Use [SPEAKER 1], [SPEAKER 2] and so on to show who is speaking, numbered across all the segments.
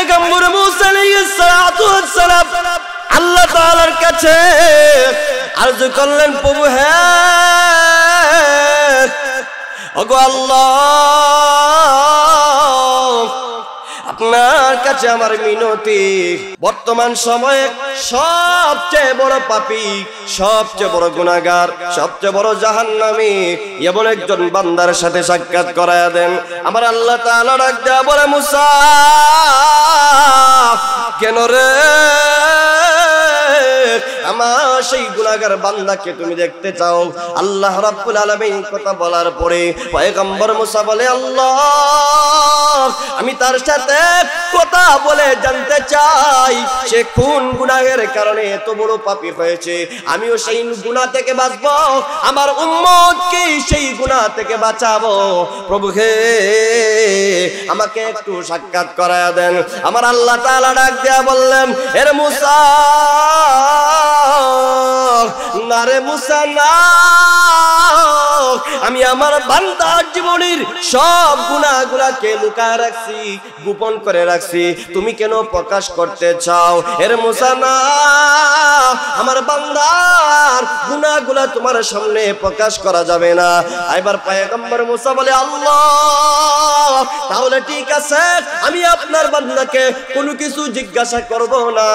[SPEAKER 1] পয়গম্বর মূসা আলাইহিস সালাতু ওয়াস সালাম আল্লাহ তাআলার কাছে আরজু করলেন, প্রভু হে ওগো আল্লাহ, আপনার কাছে আমার মিনতি, বর্তমান সময়ে সবচেয়ে বড় পাপী, সবচেয়ে বড় গুনাহগার, সবচেয়ে বড় জাহান্নামী এমন একজন বান্দার সাথে সাক্ষাৎ করায়া দেন। আমার আল্লাহ তাআলা ডাক দেয়া বলে, মুসা কেন রে, আমার সেই গুনাহগার বান্দাকে তুমি দেখতে চাও? আল্লাহ রাব্বুল আলামিন কথা বলার পরে পয়গম্বর মুসা বলে, আল্লাহ আমি তার সাথে কথা বলে জানতে চাই সে কোন গুনাহের কারণে এত বড় পাপী হয়েছে, আমিও সেই গুনাহ থেকে বাঁচবো, আমার উম্মতকে সেই গুনাহ থেকে বাঁচাবো। প্রভু হে আমাকে একটু সাক্ষাৎ করায়া দেন। আমার আল্লাহ তাআলা ডাক দেয়া বললেন, এর মুসা না রে মুসা না, আমি আমার বান্দার জীবনের সব গুনাহগুলোকে লুকায় রাখছি, গোপন করে রাখছি, তুমি কেন প্রকাশ করতে চাও? এর মুসা না, আমার বান্দার গুনাহগুলো তোমার সামনে প্রকাশ করা যাবে না। এবার পয়গম্বর মুসা বলে, আল্লাহ তাহলে ঠিক আছে, আমি আপনার বান্দাকে কোনো কিছু জিজ্ঞাসা করব না,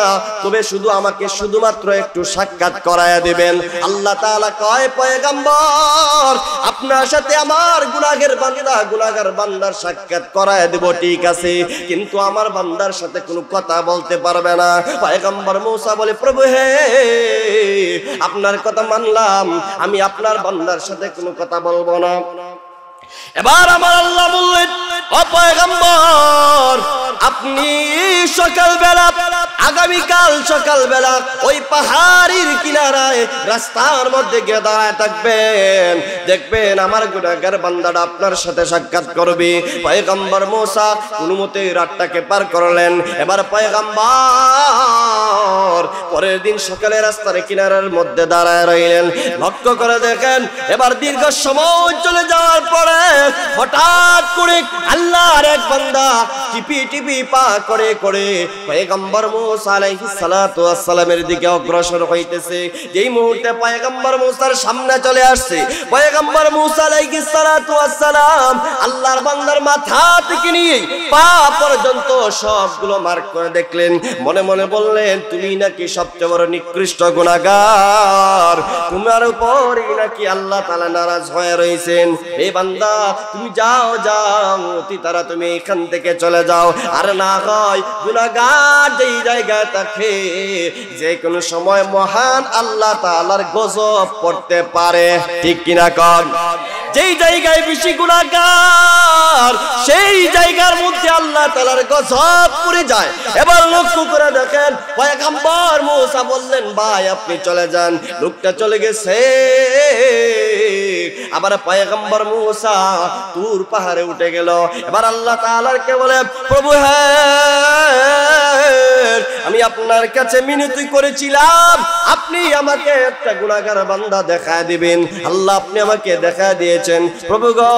[SPEAKER 1] তবে শুধু আমাকে শুধুমাত্র একটু সাক্ষাৎ করায়া দিবেন। আল্লাহ তাআলা কয়, পয়গম্বর আপনার সাথে আমার গুনাহের বান্দা গুনাহগার বান্দার সাক্ষাৎ করায়া দেব, ঠিক আছে, কিন্তু আমার বান্দার সাথে কোনো কথা বলতে পারবে না। পয়গম্বর মুসা বলে, প্রভু হে আপনার কথা মানলাম, আমি আপনার বান্দার সাথে কোনো কথা বলবো না। এবার আমার আল্লাহ বললেন, ও পয়গম্বর আপনি সকালবেলা, আগামীকাল সকালবেলা ওই পাহাড়ের কিনারায় রাস্তার মধ্যে গিয়ে দাঁড়ায় থাকবেন, দেখবেন আমার গুনাহগার বান্দাটা আপনার সাথে সাক্ষাৎ করবে। পয়গম্বর মুসা কোনমতে রাতটাকে পার করলেন। এবার পয়গম্বর পরের দিন সকালে রাস্তার কিনারার মধ্যে দাঁড়ায় রইলেন। লক্ষ্য করে দেখেন, এবার দীর্ঘ সময় চলে যাওয়ার পরে হঠাৎ করে আল্লাহর এক বান্দা টিপি টিপি পা করে করে পয়গম্বর মুসা আলাইহিস সালাতু ওয়াস সালামের দিকে অগ্রসর হইতেছে। যেই মুহূর্তে পয়গম্বর মুসার সামনে চলে আসছে, পয়গম্বর মুসা আলাইহিস সালাতু ওয়াস সালাম আল্লাহর বান্দার মাথা থেকে নিয়ে পা পর্যন্ত সবগুলো মার্ক করে দেখলেন। মনে মনে বললেন, তুমি নাকি সবচেয়ে বড় নিকৃষ্ট গুনাহগার, তোমার উপরই নাকি আল্লাহ তাআলা নারাজ হয়ে রয়েছেন। এই বান্দা তুমি যাও যাও, অতি তারা তুমি এখান থেকে চলে যাও, আর না হয় গুনাহগার যেই জায়গায় থাকে যে কোনো সময় মহান আল্লাহ তাআলার গজব পড়তে পারে, ঠিক কিনা কন? যেই জায়গায় বেশি গুনাহগার সেই জায়গার মধ্যে আল্লাহ তাআলার গজব পড়ে যায়। এবার লক্ষ্য করে দেখেন, পয়গম্বর মুসা বললেন, ভাই আপনি চলে যান। লোকটা চলে গেছে। আবার পয়গম্বর মুসা তুর পাহাড়ে উঠে গেল। এবার আল্লাহ তাআলাকে বলে, প্রভু হে আমি আপনার কাছে মিনতি করেছিলাম, আপনি আমাকে একটা গুনাহগার বান্দা দেখায় দিবেন। আল্লাহ আপনি আমাকে দেখায় দিয়েছেন। প্রভু গো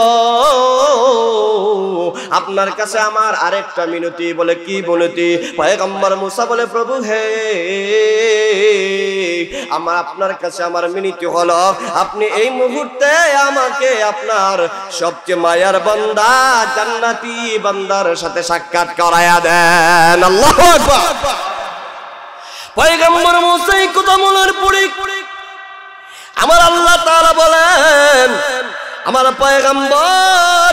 [SPEAKER 1] আপনার কাছে আমার আরেকটা মিনতি। বলে, কি মিনতি? পয়গম্বর মুসা বলে, প্রভু হে আমার আপনার কাছে আমার মিনতি হলো, আপনি এই মুহূর্তে আমাকে আপনার সবচেয়ে মায়ার বান্দা জান্নাতি বান্দার সাথে সাক্ষাৎ করায়া দেন। আল্লাহু আকবার। পয়গম্বর মুসা এই কথা বলার পরে আমার আল্লাহ তাআলা বলেন, আমার পয়গম্বর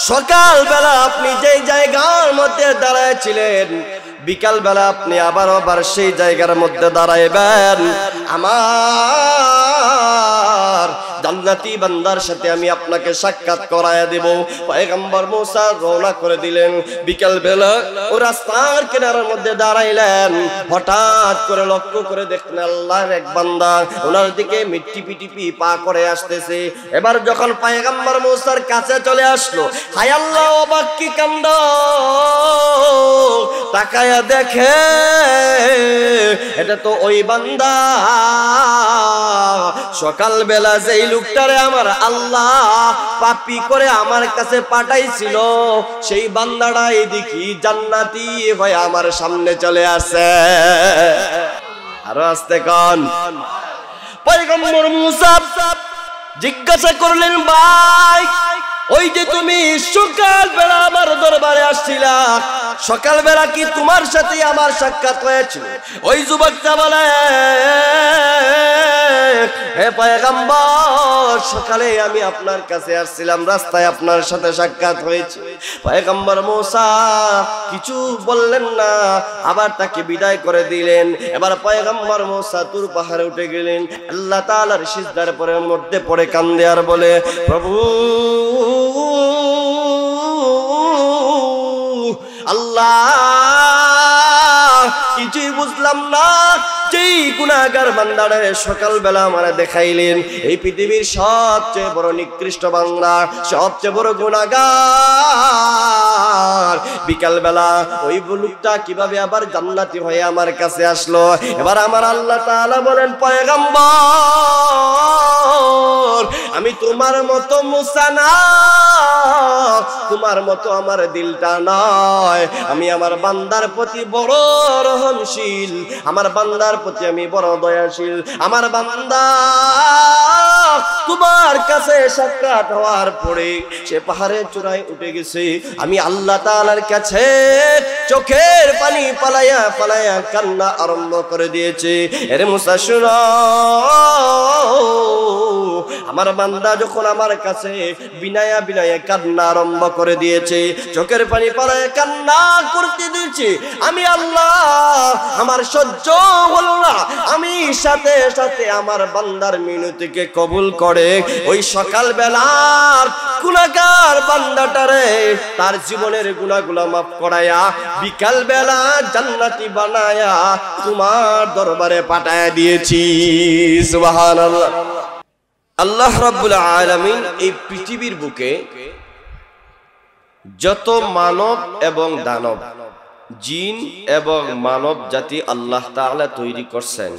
[SPEAKER 1] সকালবেলা আপনি যেই জায়গার মধ্যে দাঁড়ায় ছিলেন, বিকাল বেলা আপনি আবার সেই জায়গার মধ্যে দাঁড়াইবেন। আমার জান্নাতি বান্দার সাথে আমি আপনাকে সাক্ষাৎ করায়া দেব। পয়গম্বর মুসা রওনা করে দিলেন। বিকাল বেলা ও রাস্তার কিনারার মধ্যে দাঁড়াইলেন। হঠাৎ করে লক্ষ্য করে দেখলেন আল্লাহর এক বান্দা ওনার দিকে টিপি টিপি পা করে আসতেছে। এবার যখন পয়গম্বর মুসার কাছে চলে আসলো, হায় আল্লাহ অবাক কি কাণ্ড! তাকায়া দেখে এটা তো ওই বান্দা সকালবেলা যেই লোকটারে আমার আল্লাহ পাপী করে আমার কাছে পাঠাইছিল সেই বান্দাটা এদিকে জান্নাতি হয়ে আমার সামনে চলে আসে। আরো আস্তে কান। পয়গম্বর মুসা জিজ্ঞাসা করলেন, ভাই ওই যে তুমি সকালবেলা আমার দরবারে আসছিলা, সকালবেলা কি তোমার সাথে আমার সাক্ষাৎ হয়েছিল? ওই যুবকটা বলে, হে পয়গম্বর, সকালে আমি আপনার কাছে আসছিলাম, রাস্তায় আপনার সাথে সাক্ষাৎ হয়েছে। পয়গম্বর মুসা কিছু বললেন না, আবার তাকে বিদায় করে দিলেন। এবার পয়গম্বর মুসা তুর পাহাড়ে উঠে গেলেন, আল্লাহ তাআলার সিজদার পরের মধ্যে পড়ে কান্দে আর বলে, প্রভু আল্লাহ, কিছুই বুঝলাম না, যেই গুনাহগার বান্দারে সকালবেলা আমারে দেখাইলেন এই পৃথিবীর সবচেয়ে বড় নিকৃষ্ট বান্দা, সবচেয়ে বড় গুনাহগার, বিকালবেলা ওই লোকটা কিভাবে আবার জান্নাতি হয়ে আমার কাছে আসলো? এবার আমার আল্লাহ তাআলা বলেন, পয়গম্বর, আমি তোমার মতো মুসা না, তোমার মতো আমার দিলটা নয়, আমি আমার বান্দার প্রতি বড় রহমশীল, আমার বান্দার প্রতি আমি বড় দয়াশীল। আমার বান্দা তোমার কাছে সাক্ষাৎ হওয়ার পরে সে পাহাড়ের চূড়ায় উঠে গেছে, আমি আল্লাহ তাআলার কাছে চোখের পানি পালাইয়া পালাইয়া কান্না আরম্ভ করে দিয়েছে। এরে মুসা শুনো, আমার বান্দা যখন আমার কাছে বিনায়া বিনায়া কান্না আরম্ভ করে দিয়েছে, চোখের পানি পালাইয়া কান্না করতে দিয়েছে, আমি আল্লাহ আমার সহ্য হলো না, আমি সাথে সাথে আমার বান্দার মিনতিকে কবুল করে ওই সকালবেলার গুনাহগার বান্দাটারে তার জীবনের গুনাহগুলো মাফ করায়া বিকালবেলা জান্নাতি বানায়া তোমার দরবারে পাঠায়া দিয়েছি। সুবহানাল্লাহ। আল্লাহ রাব্বুল আলামিন এই পৃথিবীর বুকে যত মানব এবং দানব, জিন এবং মানব জাতি আল্লাহ তাআলা তৈরি করছেন,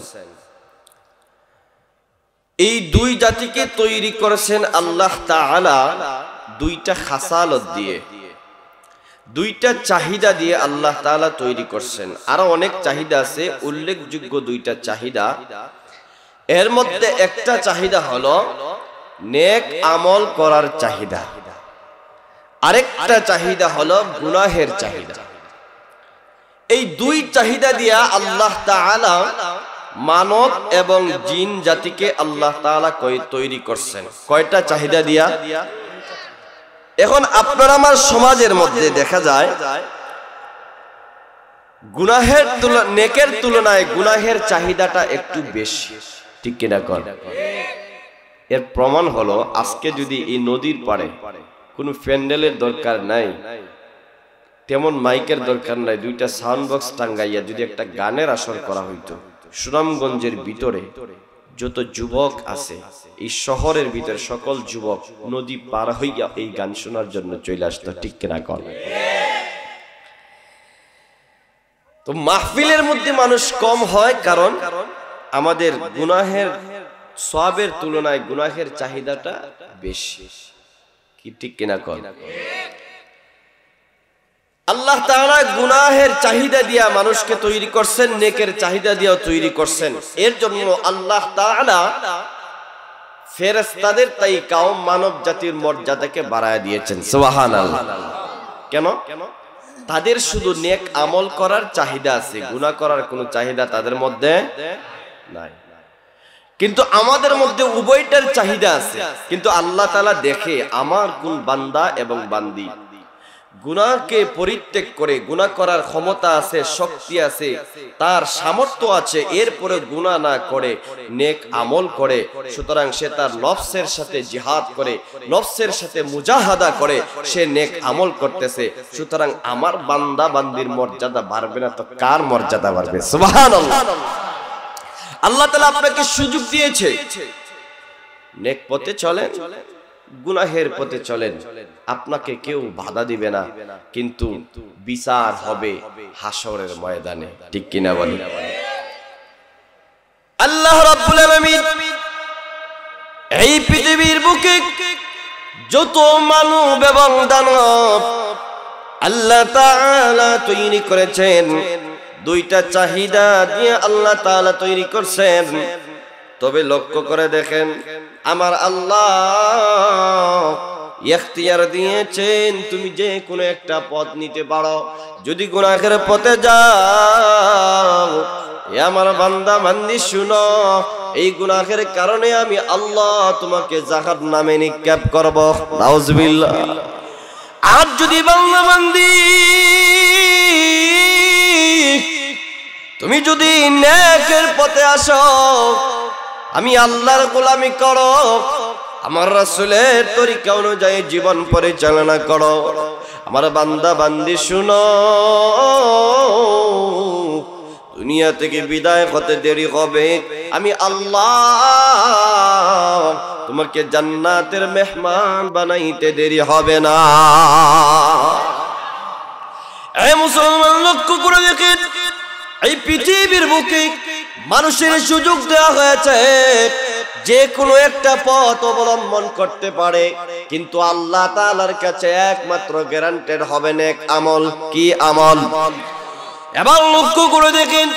[SPEAKER 1] এই দুই জাতিকে তৈরি করেছেন আল্লাহ তাআলা দুইটা খাসালত দিয়ে, দুইটা চাহিদা দিয়ে আল্লাহ তাআলা তৈরি করছেন। আরো অনেক চাহিদা আছে, উল্লেখযোগ্য দুইটা চাহিদা। এর মধ্যে একটা চাহিদা হলো নেক আমল করার চাহিদা, আরেকটা চাহিদা হলো গুনাহের চাহিদা। এই দুই চাহিদা দিয়া আল্লাহ তাআলা মানব এবং জিন জাতিকে আল্লাহ তাআলা তৈরি করছেন। কয়টা চাহিদা দিয়া? এখন আপনার আমার সমাজের মধ্যে দেখা যায় গুনাহের নেকের তুলনায় গুনাহের চাহিদাটা একটু বেশি, ঠিক কিনা কর? এর প্রমাণ হলো, আজকে যদি এই নদীর পাড়ে কোনো প্যান্ডেলের দরকার নাই, তেমন মাইকের দরকার নাই, দুইটা সাউন্ড বক্স টাঙ্গাইয়া যদি একটা গানের আসর করা হইতো, সুনামগঞ্জের ভিতরে যত যুবক আছে, এই শহরের ভিতরে সকল যুবক নদী পার হইয়া এই গান শোনার জন্য চলে আসতো, ঠিক কিনা কর? তো মাহফিলের মধ্যে মানুষ কম হয়, কারণ আমাদের গুনাহের সওয়াবের তুলনায় গুনাহের চাহিদাটা বেশি, কি ঠিক কিনা কর? আল্লাহ তাআলা গুনাহের চাহিদা দিয়া মানুষকে তৈরি করছেন, নেকের চাহিদা দিয়েও তৈরি করছেন। এর জন্য আল্লাহ তাআলা ফেরেশতাদের তাই কাওম মানব জাতির মর্যাদাকে বাড়ায় দিয়েছেন। সুবহানাল্লাহ। কেন? তাদের শুধু নেক আমল করার চাহিদা আছে, গুনাহ করার কোনো চাহিদা তাদের মধ্যে নাই। কিন্তু আমাদের মধ্যে উভয়টার চাহিদা আছে, কিন্তু আল্লাহ তাআলা দেখে আমার কোন বান্দা এবং বান্দি গুনাহকে পরিত্যাগ করে, গুনাহ করার ক্ষমতা আছে, শক্তি আছে, তার সামর্থ্য আছে, এরপরে গুনাহ না করে নেক আমল করে, সুতরাং সে তার নফসের সাথে জিহাদ করে, নফসের সাথে মুজাহাদা করে, সে নেক আমল করতেছে। সুতরাং আমার বান্দা বান্দির মর্যাদা বাড়বে না তো কার মর্যাদা বাড়বে? সুবহানাল্লাহ। আল্লাহ তাআলা আপনাকে সুযোগ দিয়েছে, নেক পথে চলেন, গুনাহের পথে চলেন, আপনাকে কেউ বাধা দিবে না, কিন্তু বিচার হবে হাসরের ময়দানে। ঠিক কিনা বলেন? আল্লাহ রাব্বুল আলামিন এই পৃথিবীর বুকে যত মানব এবং দানব আল্লাহ তাআলা তৈরি করেছেন, দুইটা চাহিদা দিয়ে আল্লাহ তাআলা তৈরি করছেন। তবে লক্ষ্য করে দেখেন, আমার আল্লাহ ইখতিয়ার দিয়েছেন তুমি যে কোনো একটা পথ নিতে পারো। যদি গুনাহের পথে যাও, এ আমার বান্দা বান্দি শুনো, এই গুনাহের কারণে আমি আল্লাহ তোমাকে জাহান্নামে নিক্ষেপ করব। নাউজুবিল্লাহ। আর যদি বান্দা বান্দি তুমি যদি নেকের পথে আসো, আমি আল্লাহর গোলামি করো, আমার রাসূলের তরিকা অনুযায়ী জীবন পরিচালনা করো, আমার বান্দা বান্দি শুনো, দুনিয়া থেকে বিদায় হতে দেরি হবে, আমি আল্লাহ তোমাকে জান্নাতের মেহমান বানাইতে দেরি হবে না। এই মুসলমান লক্ষ্য করে দেখেন, এই পৃথিবীর বুকে মানুষের সুযোগ দেওয়া হয়েছে যে কোনো একটা পথ অবলম্বন করতে পারে, কিন্তু আল্লাহ তাআলার কাছে একমাত্র গ্যারান্টেড হবে নেক আমল। কি আমল? এবার লক্ষ্য করে দেখেন,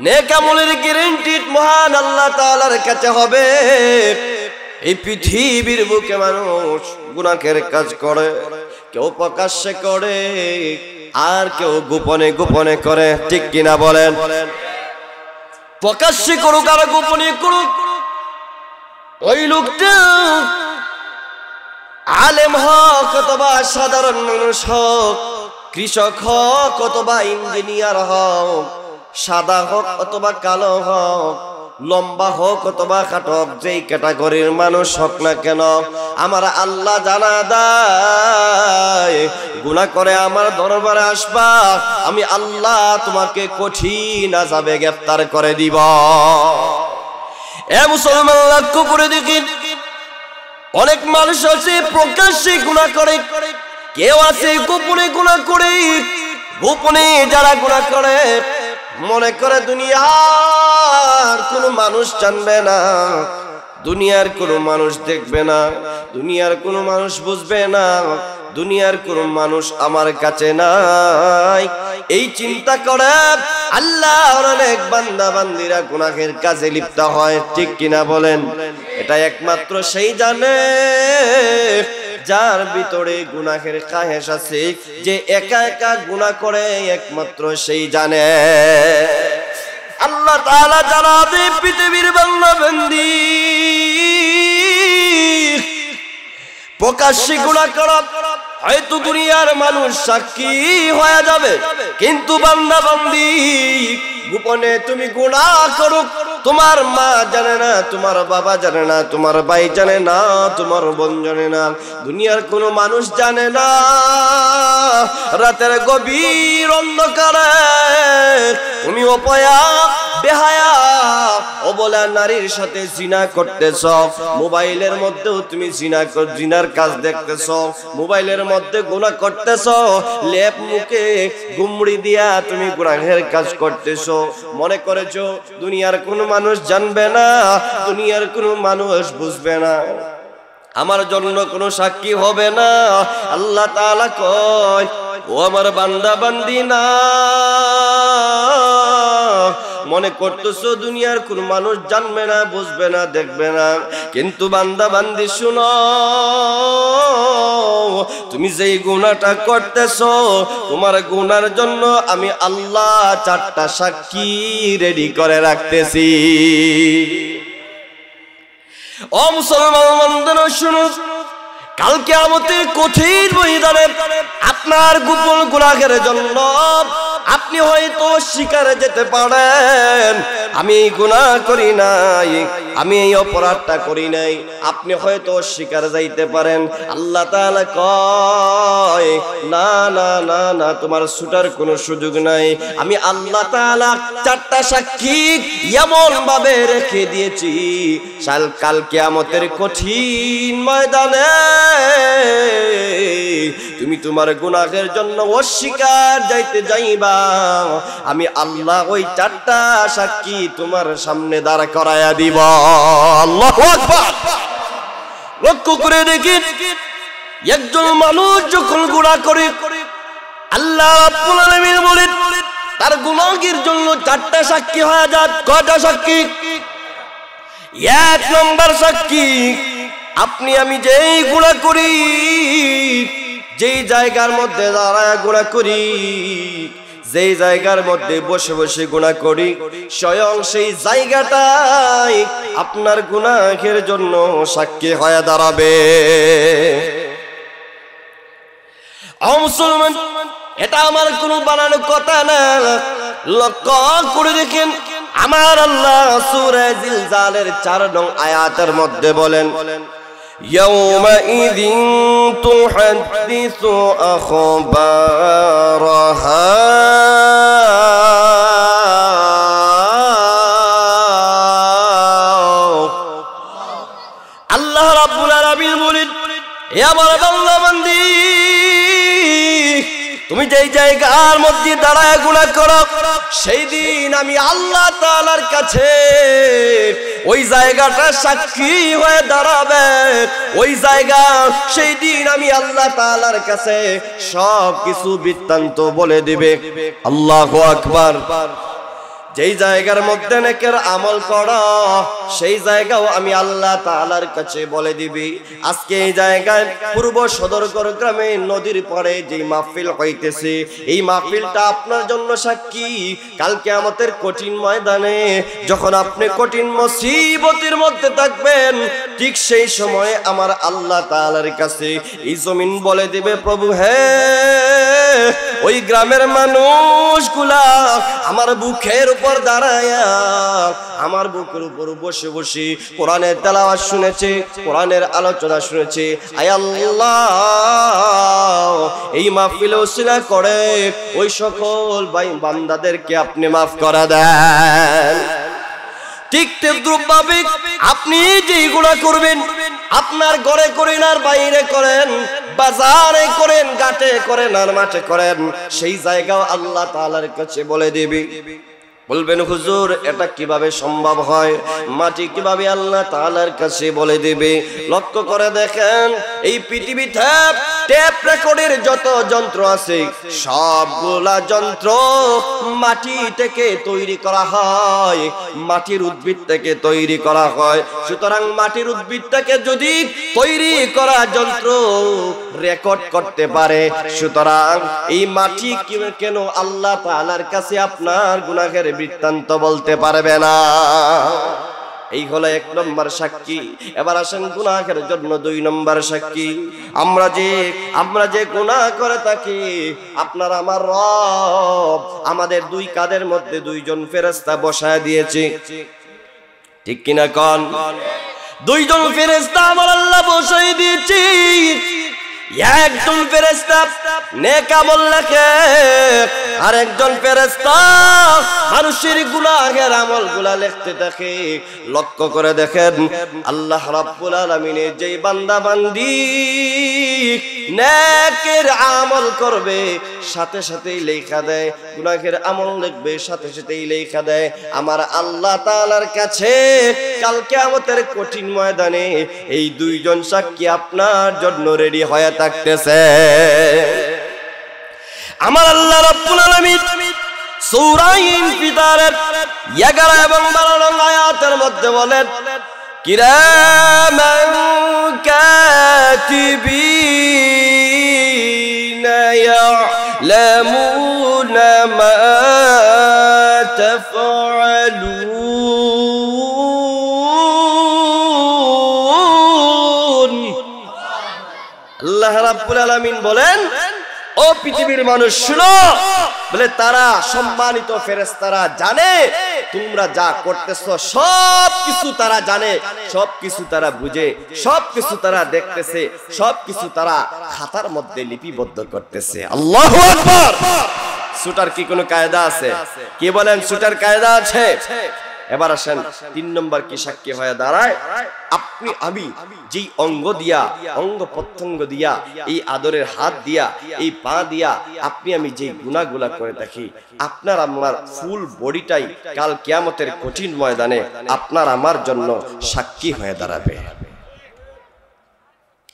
[SPEAKER 1] নেক আমলের গ্যারান্টেড মহান আল্লাহ তাআলার কাছে হবে। এই পৃথিবীর বুকে মানুষ গুনাহের কাজ করে, কেউ প্রকাশ্যে করে আর কেউ গোপনে গোপনে করে। ঠিক কিনা বলেন? প্রকাশ্যে করুক আর গোপনে করুক, ওই লোকটা আলেম হোক অথবা সাধারণ মানুষ হোক, কৃষক হোক অথবা ইঞ্জিনিয়ার হোক, সাদা হোক অথবা কালো হোক, লম্বা হোক অথবা খাটো হোক, যেই ক্যাটাগরির মানুষ হোক না কেন, আমার আল্লাহ জানা দেয় গুনাহ করে আমার দরবারে আসবা, আমি আল্লাহ তোমাকে কঠিন আযাবে গ্রেফতার করে দিব। এ মুসলমান লক্ষ্য করে দেখেন, অনেক মানুষ আছে প্রকাশ্যে গুনাহ করে, কেউ আছে গোপনে গুনাহ করে। গোপনে যারা গুনাহ করে মনে করে দুনিয়ার কোনো মানুষ জানবে না, দুনিয়ার কোনো মানুষ দেখবে না, দুনিয়ার কোনো মানুষ বুঝবে না, দুনিয়ার কোনো মানুষ আমার কাছে নাই, এই চিন্তা করে আল্লাহর অনেক বান্দা বান্দিরা গুনাহের কাজে লিপ্ত হয়। ঠিক কিনা বলেন? এটা একমাত্র সেই জানে যার ভিতরে গুনাহের খাহেশ আছে, যে একা একা গুনাহ করে একমাত্র সেই জানে। আল্লাহ তাআলা জানাবে পৃথিবীর বান্দা বান্দি প্রকাশ্যে গুনাহ করা, হয়তো দুনিয়ার মানুষ সাক্ষী হয়ে যাবে, কিন্তু বান্দা বান্দি গোপনে তুমি গুনাহ করো, তোমার মা জানে না, তোমার বাবা জানে না, তোমার ভাই জানে না, তোমার বোন জানে না, দুনিয়ার কোনো মানুষ জানে না। রাতের গভীর অন্ধকারে তুমি অপয়া বেহায়া অবলা নারীর সাথে জিনা করতেছ, মোবাইলের মধ্যেও তুমি জিনার কাজ দেখতেছ, মোবাইলের মধ্যে গুনাহ করতেছ, লেপ মুখে গুমড়ি দিয়া তুমি গুনাহের কাজ করতেছ, মনে করেছো দুনিয়ার কোনো মানুষ জানবে না, দুনিয়ার কোনো মানুষ বুঝবে না, আমার জন্য কোনো সাক্ষী হবে না। আল্লাহ তাআলা কয়, ও আমার বান্দা বান্দি না, মনে করতেছো দুনিয়ার কোন মানুষ জানবে না, বুঝবে না, দেখবে না, কিন্তু বান্দা বান্দি শুনো, তুমি যেই গুনাহটা করতেছো, তোমার গুনার জন্য আমি আল্লাহ 4টা সাক্ষী রেডি করে রাখতেছি। ও মুসলমান বান্দারা শুনো, কাল কিয়ামতের কঠিন ময়দানে আপনি আপনার গোপন গুনাহের জন্য আপনি হয়তো শিকারে যেতে পারেন, আমি গুনাহ করি নাই, আমি এই অপরাধটা করি নাই, আপনি হয়তো শিকারে যাইতে পারেন। আল্লাহ তাআলা কয় না না না না, তোমার ছুটার কোনো সুযোগ নাই। আমি আল্লাহ তাআলা চারটা সাক্ষী এমন ভাবে রেখে দিয়েছি, কাল কিয়ামতের কঠিন ময়দানে তুমি তোমার গুনাহের জন্য অস্বীকার যাইতে যাইবা, আমি আল্লাহ ওই চারটা সাক্ষী তোমার সামনে দাঁড় করায়া দিব। আল্লাহু আকবার। লক্ষ্য করে দেখেন, একজন মানুষ যখন গুনাহ করে আল্লাহ রাব্বুল আলামিন বলেন তার গুনাহের জন্য চারটা সাক্ষী হয়ে যায়। কয়টা সাক্ষী? এক নম্বর সাক্ষী, আপনি আমি যেই গুনাহ করি, যেই জায়গার মধ্যে দাঁড়ায় গুনাহ করি, যেই জায়গার মধ্যে বসে বসে গুনাহ করি, স্বয়ং সেই জায়গাটাই আপনার গুনাহের জন্য সাক্ষী হয়ে দাঁড়াবে। ও মুসলমান, এটা আমার কোনো বানানো কথা না। লক্ষ্য করে দেখেন, আমার আল্লাহ সূরা জিলজালের 4 নং আয়াতের মধ্যে বলেন, ইয়াউমাইযিন তুহাদ্দিসু আখবারাহা, আল্লাহ রাব্বুল আলামিন বলেন, হে আমার বান্দা বান্দি, তুমি যেই জায়গার মধ্যে দাঁড়ায় গুনাহ করো, সেই দিন আমি আল্লাহ তাআলার কাছে ওই জায়গাটা সাক্ষী হয়ে দাঁড়াবে। ওই জায়গা, সেই দিন আমি আল্লাহ তাআলার কাছে সব কিছু বৃত্তান্ত বলে দিবে। আল্লাহু আকবার। যেই জায়গার মধ্যে নেকের আমল করো, সেই জায়গাও আমি আল্লাহ তাআলার কাছে বলে দিবি। আজকে এই জায়গায় পূর্ব সদরগড় গ্রামে নদীর পাড়ে যে মাহফিল হইতেছে, এই মাহফিলটা আপনার জন্য সাক্ষী। কাল কিয়ামতের কঠিন ময়দানে যখন আপনি কঠিন মুসিবতের মধ্যে থাকবেন, ঠিক সেই সময়ে আমার আল্লাহ তাআলার কাছে এই জমিন বলে দিবে, প্রভু হে, ওই গ্রামের মানুষগুলা আমার বুকের উপর দাঁড়ায়া, আমার বুকের উপর বসে বসে কোরআনের তেলাওয়াত শুনেছে, কোরআনের আলোচনা শুনেছে। আয় আল্লাহ, এই মাহফিলে ওসিলা করে ওই সকল বান্দাদেরকে আপনি মাফ করে দেন। ঠিক তেমনিভাবে আপনি যেই গুনাহ করবেন, আপনার ঘরে করেন আর বাইরে করেন, বাজারে করেন, ঘাটে করেন আর মাঠে করেন, সেই জায়গাও আল্লাহ তাআলার কাছে বলে দিবি। বলবেন হুজুর, এটা কিভাবে সম্ভব হয়? মাটি কিভাবে আল্লাহ তাআলার কাছে বলে দিবে? লক্ষ্য করে দেখেন, এই পৃথিবীতে টেপ রেকর্ডের যত যন্ত্র আছে, সবগুলা যন্ত্র মাটি থেকে তৈরি করা হয়, মাটির উদ্ভিদ থেকে তৈরি করা হয়। সুতরাং মাটির উদ্ভিদ থেকে যদি তৈরি করা যন্ত্র রেকর্ড করতে পারে, সুতরাং এই মাটি কেন আল্লাহ তাআলার কাছে আপনার গুনাহের বৃত্তান্ত বলতে পারবে না? এই হলো 1 নম্বর সাক্ষী। এবার আসেন গুনাহের জন্য 2 নম্বর সাক্ষী। আমরা যে গুনাহ করে থাকি, আপনার আমার রব আমাদের 2 কাঁধের মধ্যে 2 জন ফেরেশতা বসায় দিয়েছে, ঠিক কিনা কোন? 2 জন ফেরেশতা আমার আল্লাহ বসায় দিয়েছে। একজন ফেরেশতা নেক আমল লেখে, আর একজন ফেরেশতা মানুষের গুনাহের আমলগুলা লিখতে থাকে। লক্ষ্য করে দেখেন, আল্লাহ রাব্বুল আলামিনের যেই বান্দা বান্দি নেকের আমল করবে, সাথে সাথেই লেখা দেয়, গুনাহের আমল লিখবে, সাথে সাথেই লেখা দেয়। আমার আল্লাহ তাআলার কাছে কাল কিয়ামতের কঠিন ময়দানে এই 2 জন সাক্ষী আপনার জন্য রেডি হয়ে থাকতেছে। আমার আল্লাহ রাব্বুল আলামিন সূরা ইনফিতারের 11 এবং 12 নং আয়াতের মধ্যে বলেন, কিরামান কাতিবিনা ইয়ালামুনা মা তাফআলুন। আল্লাহ রাব্বুল আলামিন বলেন, ও ও পৃথিবীর মানুষ শুনো, বলে তারা সম্মানিত ফেরেশতারা জানে তোমরা যা করতেছো, সবকিছু তারা জানে, সবকিছু তারা বুঝে, সবকিছু তারা দেখতেছে, সবকিছু তারা খাতার মধ্যে লিপিবদ্ধ করতেছে। আল্লাহু আকবার। শুটার কি কোনো কায়দা আছে? কি বলেন, শুটার কায়দা আছে? এবার আসেন 3 নম্বর কি সাক্ষী হয়ে দাঁড়ায়? আপনি আমি যেই অঙ্গ দিয়া, অঙ্গ প্রত্যঙ্গ দিয়া, এই আদরের হাত দিয়া, এই পা দিয়া আপনি আমি যেই গুনাহগুলা করে থাকি, আপনার আমার ফুল বডিটাই কাল কিয়ামতের কঠিন ময়দানে আপনার আমার জন্য সাক্ষী হয়ে দাঁড়াবে।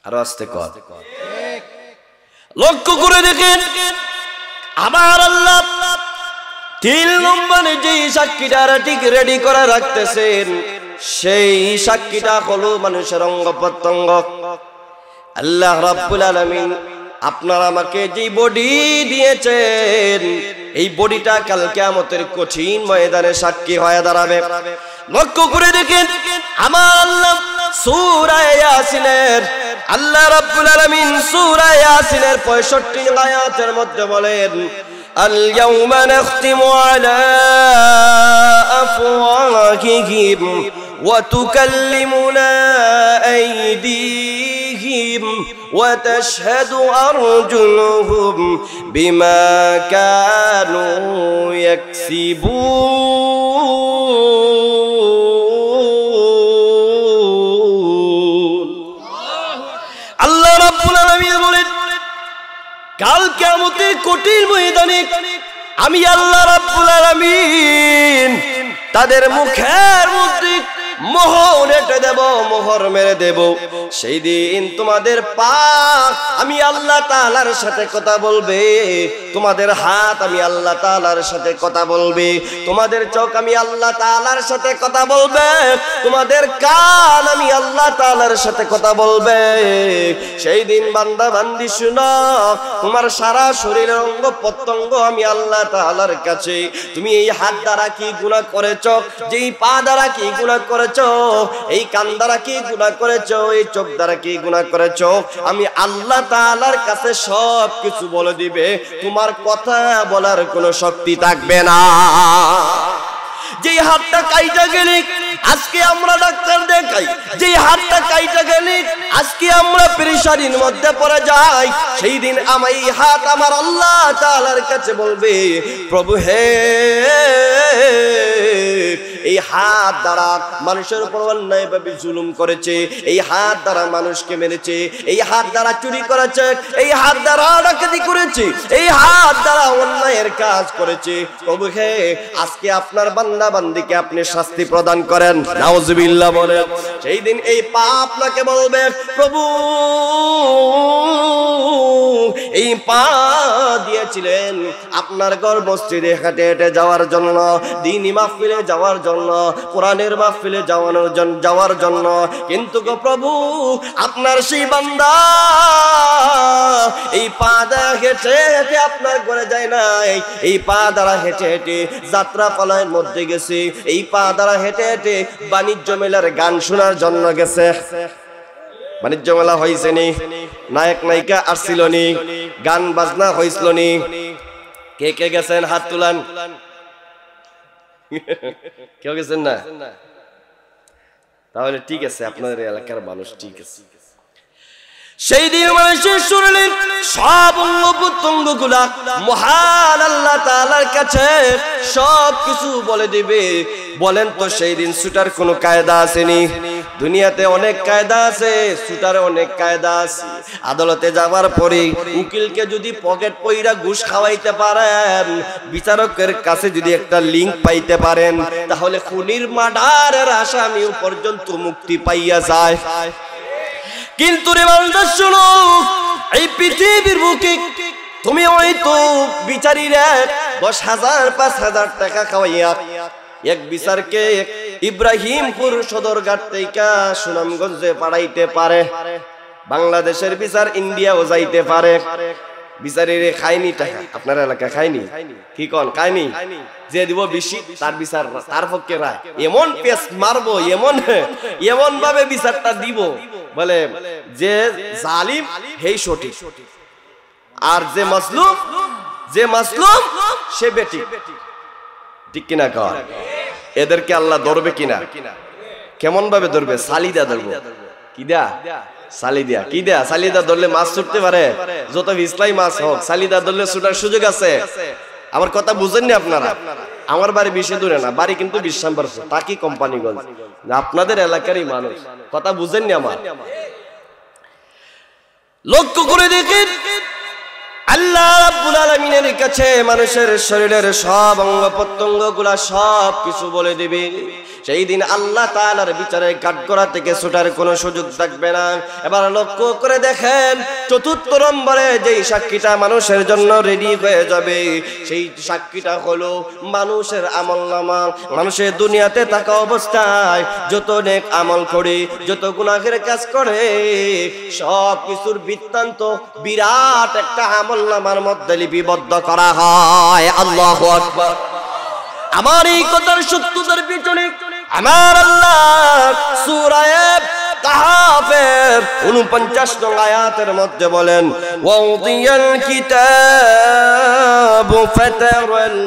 [SPEAKER 1] আরো আস্তে কর, লক্ষ্য করে দেখেন আমার আল্লাহ 3 নম্বরে যেই সাক্ষীটা ঠিক রেডি করে রাখতেছেন, সেই সাক্ষীটা হলো মানুষের অঙ্গ প্রত্যঙ্গ। আল্লাহ রাব্বুল আলামিন আপনার আমাকে যেই বডি দিয়েছেন, এই বডিটা কাল কিয়ামতের কঠিন ময়দানে সাক্ষী হয়ে দাঁড়াবে। লক্ষ্য করে দেখেন আমার আল্লাহ সূরা ইয়াসিনের, আল্লাহ রাব্বুল আলামিন সূরা ইয়াসিনের 65 আয়াতের মধ্যে বলেন, اليوم نختم على أفواههم وتكلمنا أيديهم وتشهد أرجلهم بما كانوا يكسبون। الله رب العالمين বলেন, কাল কিয়ামতের কঠিন ময়দানে আমি আল্লাহ রাব্বুল আলামিন তাদের মুখের মধ্যে মোহর এঁটে দেব, মোহর মেরে দেব। সেই দিন তোমাদের পা আমি আল্লাহ তাআলার সাথে কথা বলবে, তোমাদের হাত আমি আল্লাহ তাআলার সাথে কথা বলবে, তোমাদের চোখ আমি আল্লাহ তাআলার সাথে কথা বলবে, তোমাদের কান আমি আল্লাহ তাআলার সাথে কথা বলবে। সেই দিন বান্দা বান্দি শুনো, তোমার সারা শরীরের অঙ্গ প্রত্যঙ্গ আমি আল্লাহ তাআলার কাছে, তুমি এই হাত দ্বারা কি গুনাহ করেছো, যেই পা দ্বারা কি গুনাহ করেছো, এই কান দ্বারা কি গুনাহ করেছো, এই চোখ দ্বারা কি গুনাহ করেছো, আমি আল্লাহ তাআলার কাছে সব কিছু বলে দিবে। তোমার কথা বলার কোনো শক্তি থাকবে না। যেই হাতটা কাইটা গেলে আজকে আমরা ডাক্তার দেখাই, যেই হাতটা কাইটা গেলে আজকে আমরা পেরেশানির মধ্যে পড়ে যাই, সেই দিন আমার এই হাত আমার আল্লাহ তাআলার কাছে বলবে, প্রভু হে, এই হাত দ্বারা মানুষের উপর অন্যায়ভাবে জুলুম করেছে, এই হাত দ্বারা মানুষকে মেরেছে, এই হাত দ্বারা চুরি করেছে, এই হাত দ্বারা ডাকাতি করেছে, এই হাত দ্বারা অন্যায়ের কাজ করেছে। প্রভু হে, আজকে আপনার বান্দা বান্দিকে আপনি শাস্তি প্রদান করেন। নাউজুবিল্লাহ বলেন। সেই দিন এই পা আপনাকে বলবে, প্রভু এই পা দিয়েছিলেন আপনার ঘর মসজিদে হেঁটে হেঁটে যাওয়ার জন্য, দ্বীনি মাহফিলে যাওয়ার জন্য, কোরআনের মাহফিলে যাওয়ার জন্য, কিন্তু গো প্রভু আপনার সেই বান্দা এই পা দ্বারা হেঁটে হেঁটে আপনার ঘরে যায় নাই, এই পা দ্বারা হেঁটে হেঁটে যাত্রা পালায়ের মধ্যে গেছে, এই পা দ্বারা হেঁটে হেঁটে বাণিজ্য মেলার গান শোনার জন্য গেছে। বাণিজ্য মেলা হয়েছে নি, নায়ক নায়িকা আসছিল নি, গান বাজনা হয়েছিল নি, কে কে গেছেন হাত তুলান। কেউ গেছেন না? তাহলে ঠিক আছে, আপনাদের এলাকার মানুষ ঠিক আছে। সেই দিন মানুষের শরীরের সব অঙ্গ প্রত্যঙ্গ গুলা মহান আল্লাহ তাআলার কাছে সব কিছু বলে দিবে। বলেন তো সেই দিন ছুটার কোনো কায়দা আসেনি? দুনিয়াতে অনেক কায়দা আছে, ছুটারে অনেক কায়দা আছে। আদালতে যাওয়ার পরে উকিলকে যদি পকেট পয়রা ঘুষ খাওয়াইতে পারেন, বিচারকের কাছে যদি একটা লিঙ্ক পাইতে পারেন, তাহলে খুনির মার্ডারের আসামিও পর্যন্ত মুক্তি পাইয়া যায়। কিন্তু রে বান্দা শুনো, এই পৃথিবীর বুকে তুমি হয়তো বিচারীরা 10,000 5,000 টাকা খাওয়াইয়া এক বিচারকে ইব্রাহিমপুর সদরঘাট থেকে সুনামগঞ্জে পাঠাইতে পারে, বাংলাদেশের বিচার ইন্ডিয়াও যাইতে পারে। বিচারীরে খায়নি টাকা, আপনার এলাকা খায়নি? কি কন খায়নি? যে দিব বেশি তার বিচার তার পক্ষে রায়, এমন পেস মারবো, এমন ভাবে বিচারটা দিব, বলে যে জালিম হেই সঠিক। আর যে মাজলুম সে বেটি, ঠিক কিনা কর? এদেরকে আল্লাহ ধরবে কিনা? কেমন ভাবে ধরবে? সালিদা ধরবে। কি দেয়া? সালিদা। কি দেয়া? সালিদা ধরলে মাছ ছুটতে পারে, যত ইসলাই মাছ হোক, সালিদা ধরলে ছুটার সুযোগ আছে। আমার কথা বুঝেননি আপনারা? আমার বাড়ি বেশি দূরে না, বাড়ি কিন্তু বিশ্বাম্বর, তাকি কোম্পানিগঞ্জ, আপনাদের এলাকারই মানুষ। কথা বুঝেননি আমার? লক্ষ্য করে দেখেন, আল্লাহ রাব্বুল আলামিনের কাছে মানুষের শরীরের সব অঙ্গ প্রত্যঙ্গগুলা সব কিছু বলে দিবে। সেই দিন আল্লাহ তাআলার বিচারে কাঠগড়া থেকে ছুটার কোনো সুযোগ থাকবে না। এবার লক্ষ্য করে দেখেন, চতুর্থ নম্বরে যেই সাক্ষীটা মানুষের জন্য রেডি হয়ে যাবে, সেই সাক্ষীটা হলো মানুষের আমলনামা। মানুষের দুনিয়াতে থাকা অবস্থায় যত নেক আমল করে, যত গুনাহের কাজ করে, সব কিছুর বৃত্তান্ত বিরাট একটা আমলনামার মধ্যে লিপিবদ্ধ করা হয়। আল্লাহু আকবার। আমার এই কথার সত্যতার পিছনে আমার আল্লাহ সূরা কাহফের 49 নং আয়াতের মধ্যে বলেন, ওয়াউদিয়াল কিতাবু ফাতারাল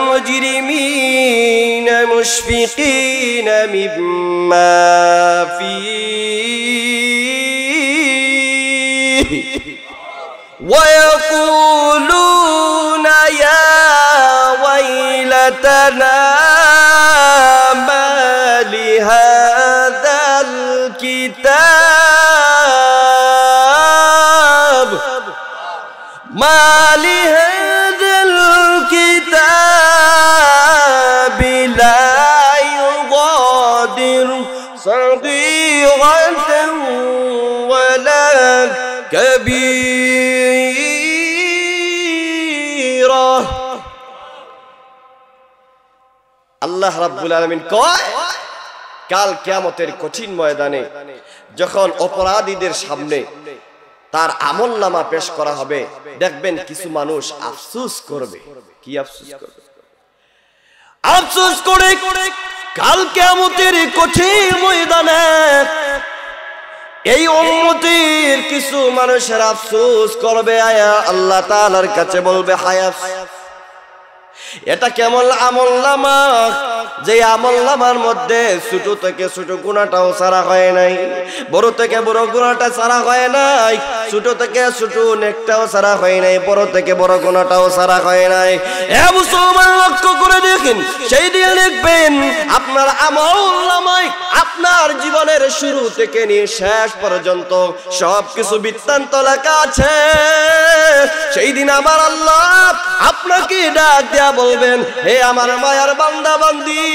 [SPEAKER 1] মুজরিমিন মুশফিকিনা মিম্মা ফীহি ويقولون يا ويلتنا ما لهذا الكتاب لا يغادر صغيرة ولا كبيرة। আল্লাহ রাব্বুল আলামিন কয়, কাল কিয়ামতের কঠিন ময়দানে যখন অপরাধীদের সামনে তার আমলনামা পেশ করা হবে, দেখবেন কিছু মানুষ আফসোস করবে। কি আফসোস করবে? আফসোস করে কাল কিয়ামতের কঠিন ময়দানে এই উম্মতের কিছু মানুষের আফসোস করবে, আয়া আল্লাহ তাআলার কাছে বলবে, হায় এটা কেমন আমলনামা, যে আমলনামার মধ্যে ছোট থেকে ছোট গুনাহটাও ছাড়া হয় নাই, বড় থেকে বড় গুনাহটা ছাড়া হয় নাই, ছোট থেকে ছোট নেকটাও ছাড়া হয় নাই, বড় থেকে বড় গুনাহটাও ছাড়া হয় নাই। এ মুসলমান, লক্ষ্য করে দেখেন, সেই দিন দেখবেন আপনার আমলনামায় আপনার জীবনের শুরু থেকে নিয়ে শেষ পর্যন্ত সবকিছু বৃত্তান্ত লেখা আছে। সেই দিন আমার আল্লাহ আপনাকে ডাক দেয়া বলবেন, হে আমার মায়ার বান্দা বান্দি,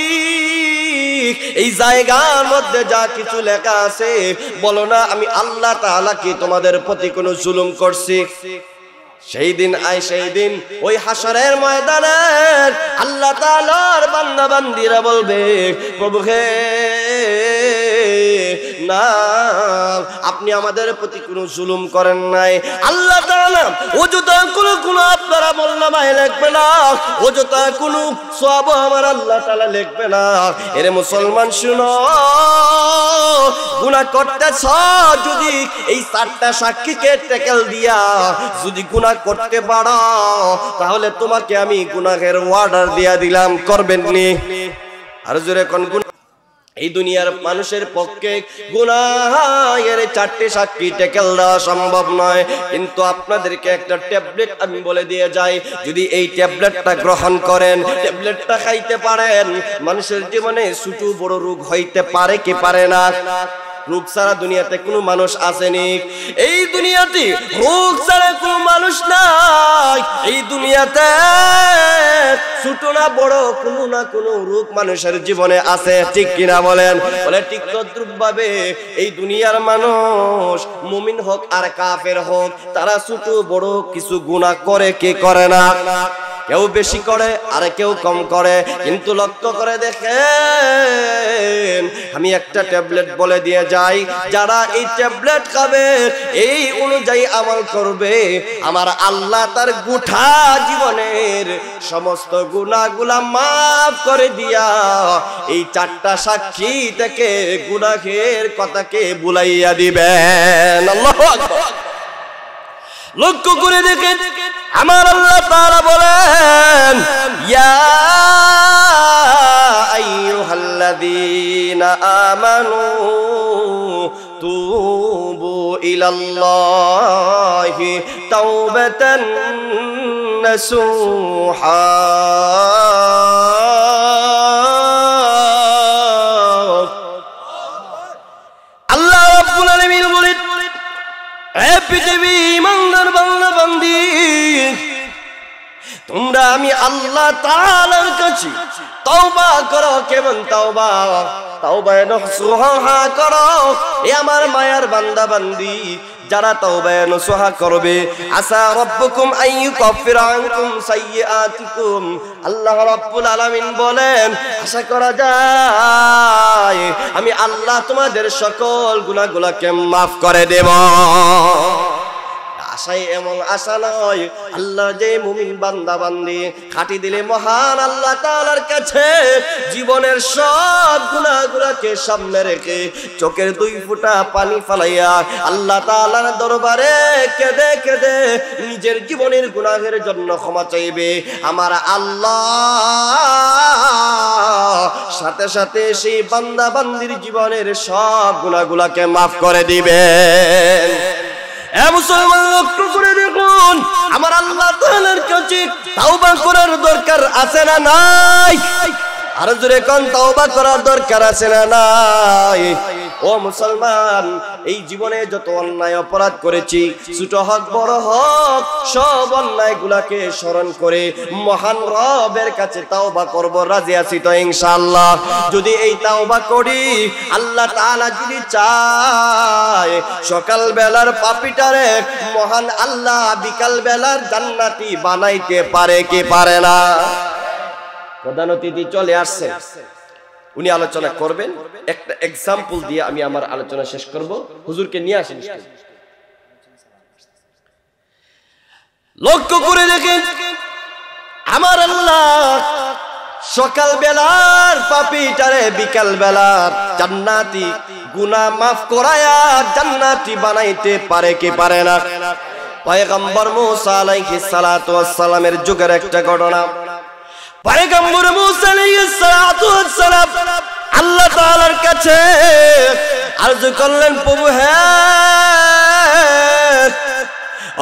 [SPEAKER 1] এই জায়গার মধ্যে যা কিছু লেখা আছে, বলো না আমি আল্লাহ তাআলা কি তোমাদের প্রতি কোনো জুলুম করছি? সেই দিন ওই হাসরের ময়দানে আল্লাহ তাআলার বান্দা বান্দিরা বলবে, প্রভু হে, না আপনি আমাদের প্রতি কোনো জুলুম করেন নাই। আল্লাহ তাআলা অযথা কোনো গুনাহ আপনার আমলনামায় লিখবে না, অযথা কোনো সওয়াব আমার আল্লাহ তাআলা লিখবে না। এরে মুসলমান শুনো, গুনাহ করতেছ যদি এই 4টা সাক্ষীকে টেকেল দিয়া যদি গুনাহ করতে পারো, তাহলে তোমাকে আমি গুনাহের অর্ডার দিয়া দিলাম, করবেন নি? আর জোরে কোন গুনাহ? এই দুনিয়ার মানুষের পক্ষে গুনাহের 4টে সাক্ষী টেকেল দেওয়া সম্ভব নয়, কিন্তু আপনাদেরকে একটা ট্যাবলেট আমি বলে দিয়ে যাই, যদি এই ট্যাবলেটটা গ্রহণ করেন, ট্যাবলেটটা খাইতে পারেন, মানুষের জীবনে ছোট বড় রোগ হইতে পারে কি পারে না? রোগ ছাড়া দুনিয়াতে কোনো মানুষ আসেনি। এই দুনিয়াতে রোগ ছাড়া কোনো মানুষ নাই। এই দুনিয়াতে ছোট না বড় কোনো না কোনো রোগ মানুষের জীবনে আছে, ঠিক কিনা বলেন? বলে ঠিক তদ্রূপভাবে এই দুনিয়ার মানুষ, মুমিন হোক আর কাফের হোক, তারা ছোট বড় কিছু গুনাহ করে কি করে না? কেউ বেশি করে আর কেউ কম করে, কিন্তু লক্ষ্য করে দেখেন আমি একটা ট্যাবলেট বলে দিয়ে যাই, যারা এই ট্যাবলেট খাবে এই অনুযায়ী আমল করবে, আমার আল্লাহ তার গোটা জীবনের সমস্ত গুনাহগুলা মাফ করে দিয়া এই 4টা সাক্ষী থেকে গুনাহের কথাকে বুলাইয়া দিবেন। আল্লাহু আকবার। লক্ষ্য করে দেখেন আমার আল্লাহ তাআলা বলেন, ইয়া আইয়ুহাল্লাযীনা আমানু তুবু ইলাল্লাহি তাওবাতান নাসুহা। আল্লাহ রাব্বুল আলামিন বলেন, হে পৃথিবী ইমানদার বান্দা বান্দি, তোমরা আমি আল্লাহ তাআলার কাছে তওবা করো। কেমন তওবা? তাওবায়ে নসুহা করো। এ আমার মায়ার বান্দা বান্দি, যারা তাওবায়ে নসুহা করবে, আসা রাব্বুকুম আইয়ুকাফিরা আনকুম সাইয়্যাতিকুম। আল্লাহ রাব্বুল আলামিন বলেন, আশা করা যায় আমি আল্লাহ তোমাদের সকল গুনাহগুলোকে মাফ করে দেব। আশাই এমন আশা নয়, আল্লাহ যে মুমিন বান্দা বান্দি খাঁটি দিলে মহান আল্লাহ তাআলার কাছে জীবনের সব গুনাহগুলোকে সামনে রেখে চোখের 2 ফোঁটা পানি ফালাইয়া আল্লাহ তাআলার দরবারে কেঁদে কেঁদে নিজের জীবনের গুনাহের জন্য ক্ষমা চাইবে, আমার আল্লাহ সাথে সাথে সেই বান্দা বান্দির জীবনের সব গুনাহগুলোকে মাফ করে দিবেন। এ মুসলমান, লক্ষ্য করে দেখুন আমার আল্লাহ তাআলার কাছে তাওবা করার দরকার আছে না নাই? আর জোরে কোন তাওবা করার দরকার আছে না নাই? ও মুসলমান, এই জীবনে যত অন্যায় অপরাধ করেছি, ছোট হোক বড় হোক, সব অন্যায়গুলোকে স্মরণ করে মহান রবের কাছে তাওবা করব। রাজি আছি তো ইনশাআল্লাহ? যদি এই তাওবা করি, আল্লাহ তাআলা যদি চায় সকাল বেলার পাপীটারে মহান আল্লাহ বিকাল বেলার জান্নাতি বানাইতে পারে কি পারে না? প্রধান অতিথি চলে আসছে, উনি আলোচনা করবেন। একটা এক্সাম্পল দিয়ে আমি আমার আলোচনা শেষ করব। হুজুরকে নিয়ে আসেন। লক্ষ্য করে দেখেন আমার আল্লাহ সকাল বেলার পাপীটারে বিকাল বেলার জান্নাতি গুনাহ মাফ করায়া জান্নাতি বানাইতে পারে কি পারে না? পয়গম্বর মুসা আলাইহিস সালাতু ওয়াস সালামের যুগের একটা ঘটনা। পয়গম্বর মুসা আলাইহিস সালাতু ওয়াস সালাম আল্লাহ তাআলার কাছে আরজ করলেন, প্রভু হে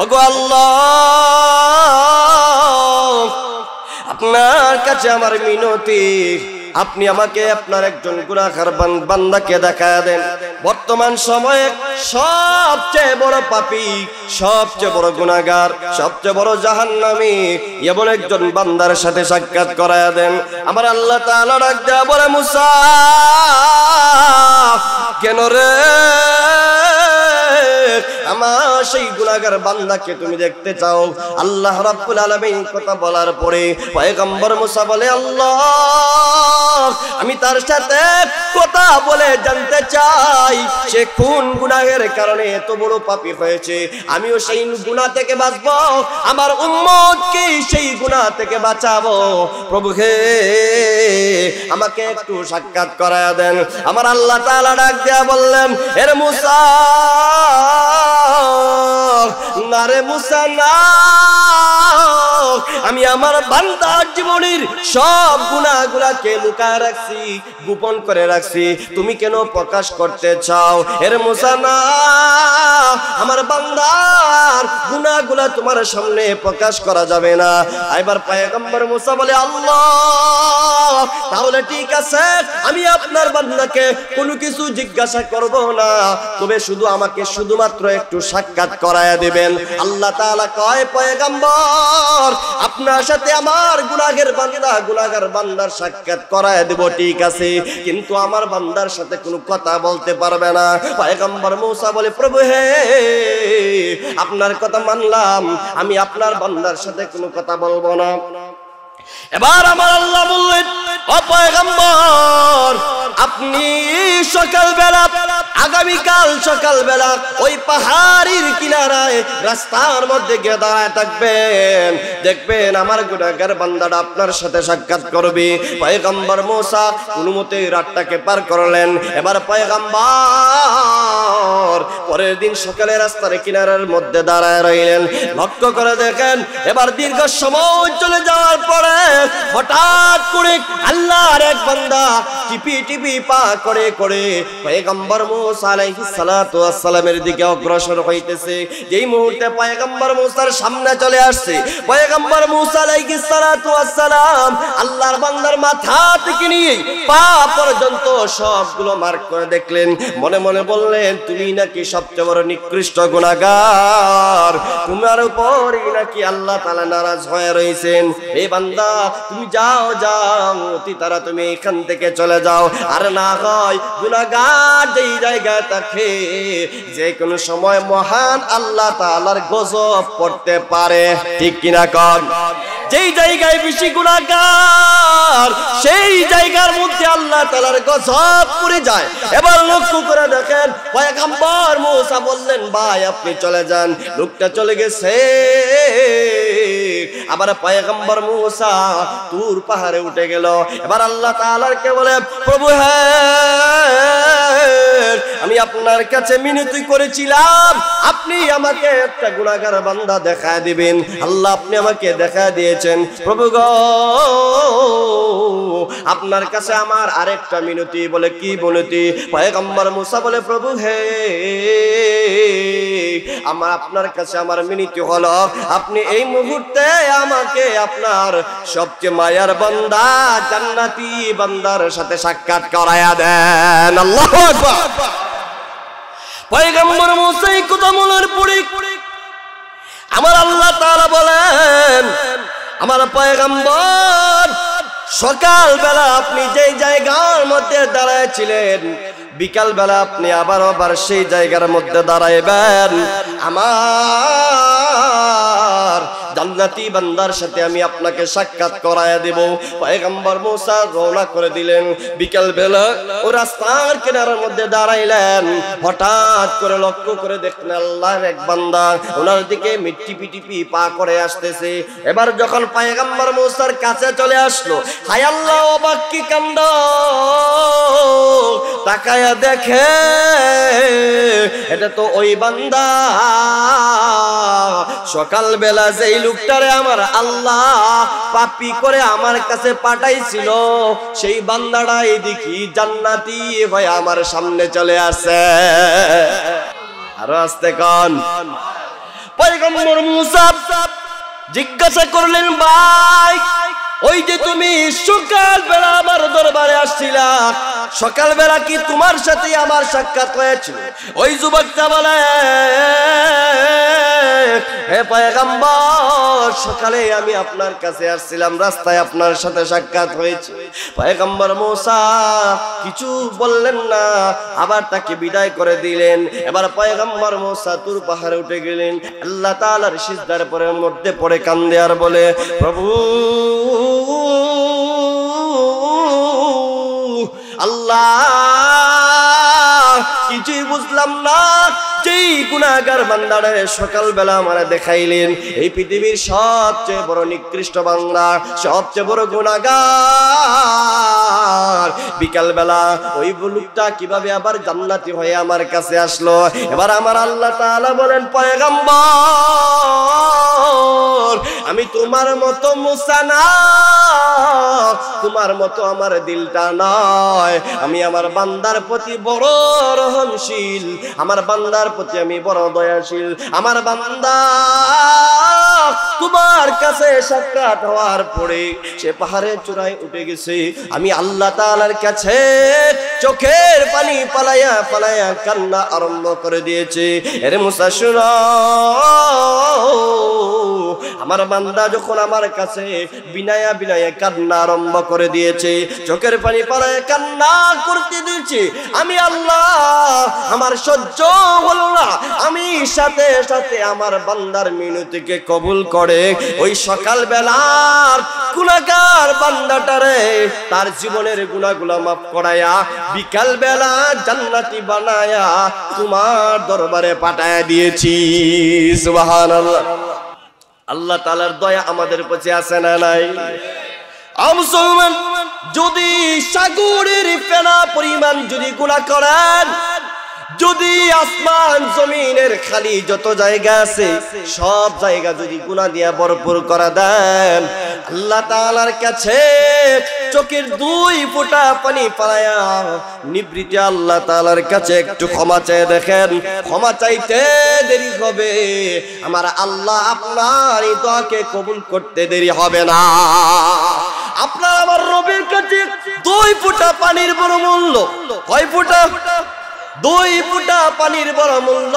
[SPEAKER 1] ওগো আল্লাহ, আপনার কাছে আমার মিনতি, আপনি আমাকে আপনার একজন গুনাহগার বান্দাকে দেখায় দেন। বর্তমান সময়ে সবচেয়ে বড় পাপী, সবচেয়ে বড় গুনাহগার, সবচেয়ে বড় জাহান্নামী এমন একজন বান্দার সাথে সাক্ষাৎ করায় দেন। আমার আল্লাহ তাআলা ডাক দেয়া বলে, মুসা কেন রে? আমার সেই গুনাহগার বান্দাকে তুমি দেখতে চাও? আল্লাহ রাব্বুল আলামিন কথা বলার পরে পয়গম্বর মুসা বলে, আল্লাহ আমি তার সাথে কথা বলে জানতে চাই সে কোন গুনাহের কারণে এত বড় পাপী হয়েছে, আমিও সেই গুনাহ থেকে বাঁচবো, আমার উম্মতকে সেই গুনাহ থেকে বাঁচাবো। প্রভু হে আমাকে একটু সাক্ষাৎ করায় দেন। আমার আল্লাহ তাআলা ডাক দেয়া বললেন, এর মুসা না রে মুসা না, আমি আমার বান্দার জীবনের সব গুনাহগুলোকে লুকায় রাখছি, গোপন করে রাখছি, তুমি কেন প্রকাশ করতে চাও? এর মুসা না, আমার বান্দার গুনাহগুলো তোমার সামনে প্রকাশ করা যাবে না। এবার পয়গম্বর মুসা বলে, আল্লাহ তাহলে ঠিক আছে, আমি আপনার বান্দাকে কোনো কিছু জিজ্ঞাসা করব না, তবে শুধু আমাকে শুধুমাত্র একটু সাক্ষাৎ করায়া দিবেন। আল্লাহ তাআলা কয়, পয়গম্বর আপনার সাথে আমার গুনাহগার বান্দার সাক্ষাৎ করায় দেব, ঠিক আছে, কিন্তু আমার বান্দার সাথে কোনো কথা বলতে পারবে না। পয়গম্বর মুসা বলে, প্রভু হে আপনার কথা মানলাম, আমি আপনার বান্দার সাথে কোনো কথা বলবো না। এবার আমার আল্লাহ বললেন, ও পয়গম্বর, আপনি সকালবেলা, আগামীকাল সকালবেলা ওই পাহাড়ের কিনারায় রাস্তার মধ্যে গিয়ে দাঁড়ায় থাকবেন, দেখবেন আমার গুনাহগার বান্দাটা আপনার সাথে সাক্ষাৎ করবে। পয়গম্বর মূসা কোনমতে রাতটাকে পার করলেন। এবার পয়গম্বর পরের দিন সকালে রাস্তার কিনারার মধ্যে দাঁড়ায় রইলেন। লক্ষ্য করে দেখেন, এবার দীর্ঘ সময় চলে যাওয়ার পরে হঠাৎ করে আল্লাহর এক বান্দা টিপি টিপি পা করে করে পয়গম্বর মূসা আলাইহিস সালাতু ওয়াস সালামের দিকে অগ্রসর হইতেছে। যেই মুহূর্তে পয়গম্বর মূসার সামনে চলে আসছে, পয়গম্বর মূসা আলাইহিস সালাতু ওয়াস সালাম আল্লাহর বান্দার মাথা থেকে নিয়ে পা পর্যন্ত সবগুলো মার্ক করে দেখলেন। মনে মনে বললেন, তুমি নাকি সবচেয়ে বড় নিকৃষ্ট গুনাহগার, তোমার উপরই নাকি আল্লাহ তাআলা নারাজ হয়ে রয়েছেন। এই বান্দা, তুমি যাও যাও, অতি তারা তুমি এখান থেকে চলে যাও। আর না হয় গুনাহগার যেই জায়গায় থাকে যে কোনো সময় মহান আল্লাহ তাআলার গজব পড়তে পারে, ঠিক কিনা কন? যেই জায়গায় বেশি গুনাহগার সেই জায়গার মধ্যে আল্লাহ তাআলার গজব পড়ে যায়। এবার লক্ষ্য করে দেখেন, পয়গম্বর মূসা বললেন, ভাই আপনি চলে যান। লোকটা চলে গেছে। আবার পয়গম্বর মূসা তুর পাহাড়ে উঠে গেল। এবার আল্লাহ তাআলাকে বলে, প্রভু হ্যাঁ, আমি আপনার কাছে মিনতি করেছিলাম, আপনি আমাকে একটা গুনাহগার বান্দা দেখায় দিবেন। আল্লাহ আপনি আমাকে দেখায় দিয়েছেন। প্রভু গো, আপনার কাছে আমার আরেকটা মিনতি। বলে, কি মিনতি? পয়গম্বর মূসা বলে, প্রভু হে, আমার আপনার কাছে আমার মিনতি হলো, আপনি এই মুহূর্তে আমাকে আপনার সবচেয়ে মায়ার বান্দা জান্নাতি বান্দার সাথে সাক্ষাৎ করায়া দেন। আল্লাহু আকবার। পয়গম্বর মূসা এই কথা বলার পরে আমার আল্লাহ তাআলা বলেন, আমার পয়গম্বর সকালবেলা আপনি যেই জায়গার মধ্যে দাঁড়াইছিলেন, বিকালবেলা আপনি আবার সেই জায়গার মধ্যে দাঁড়াইবেন। আমার জান্নাতি বান্দার সাথে আমি আপনাকে সাক্ষাৎ করায়া দেব। পয়গম্বর মূসা রওনা করে দিলেন। বিকালবেলা ও রাস্তার কিনারার মধ্যে দাঁড়াইলেন। হঠাৎ করে লক্ষ্য করে দেখলেন আল্লাহর এক বান্দা ওনার দিকে টিপি টিপি পা করে আসতেছে। এবার যখন পয়গম্বর মূসার কাছে চলে আসলো, হায় আল্লাহ, অবাক কি কাণ্ড! তাকায়া দেখে এটা তো ওই বান্দা সকালবেলা যেই লোকটারে আমার আল্লাহ পাপী করে আমার কাছে পাঠাইছিল, সেই বান্দাটাই দেখি জান্নাতি হয়ে আমার সামনে চলে আসে। আরো আস্তে কন। পয়গম্বর মূসা জিজ্ঞাসা করলেন, ভাই ওই যে তুমি সকালবেলা আমার দরবারে আসছিলা, সকালবেলা কি তোমার সাথে আমার সাক্ষাৎ হয়েছিল? ওই যুবকটা বলে, হে পয়গম্বর, সকালে আমি আপনার কাছে আসছিলাম, রাস্তায় আপনার সাথে সাক্ষাৎ হয়েছে। পয়গম্বর মূসা কিছু বললেন না, আবার তাকে বিদায় করে দিলেন। এবার পয়গম্বর মূসা তুর পাহাড়ে উঠে গেলেন। আল্লাহ তাআলার সিজদার পরের মধ্যে পড়ে কান্দে আর বলে, প্রভু আল্লাহ, কিছুই বুঝলাম না, যেই গুনাহগার বান্দারে সকালবেলা আমারে দেখাইলেন, এই পৃথিবীর সবচেয়ে বড় নিকৃষ্ট বান্দা, সবচেয়ে বড় গুনাহগার, বিকালবেলা ওই লোকটা কিভাবে আবার জান্নাতি হয়ে আমার কাছে আসলো? এবার আমার আল্লাহ তাআলা বলেন, পয়গম্বর, আমি তোমার মতো মূসা না, তোমার মতো আমার দিলটা নয়, আমি আমার বান্দার প্রতি বড় রহমশীল, আমার বান্দার প্রতি আমি বড় দয়াশীল। আমার বান্দা তোমার কাছে সাক্ষাৎ হওয়ার পরে সে পাহাড়ের চূড়ায় উঠে গেছে। আমি আল্লাহ তাআলার কাছে চোখের পানি পালায়া পালায়া কান্না আরম্ভ করে দিয়েছে। এর মুসা শুনো, আমার বান্দা যখন আমার কাছে বিনায়া বিনায়া কান্না আরম্ভ করে দিয়েছে, চোখের পানি পালায়া কান্না করতে দিয়েছে, আমি আল্লাহ আমার সহ্য হলো না, আমি সাথে সাথে আমার বান্দার মিনতিকে কবুল করে ওই সকাল বেলার গুনাহগার বান্দাটারে তার জীবনের গুনাহগুলো মাফ করায়া বিকাল বেলা জান্নাতি বানায়া তোমার দরবারে পাঠায়া দিয়েছি। সুবহানাল্লাহ। আল্লাহ তাআলার দয়া আমাদের উপরে আছে না নাই? মুসলমান, যদি সাগরের ফেনা পরিমাণ যদি গুনাহ করেন, যদি আসমান জমিনের খালি যত জায়গা আছে সব জায়গা যদি গুনাহ দিয়া ভরপুর করে দেন, আল্লাহ তাআলার কাছে চোখের 2 ফোঁটা পানি পালায়া নিবৃত্তি আল্লাহ তাআলার কাছে একটু ক্ষমা চেয়ে দেখেন, ক্ষমা চাইতে দেরি হবে, আমার আল্লাহ আপনার এই দোয়াকে কবুল করতে দেরি হবে না। আপনার আমার রবের কাছে 2 ফোঁটা পানির বড় মূল্য। কয় ফোঁটা? 2 ফোঁটা পানির বড় মূল্য।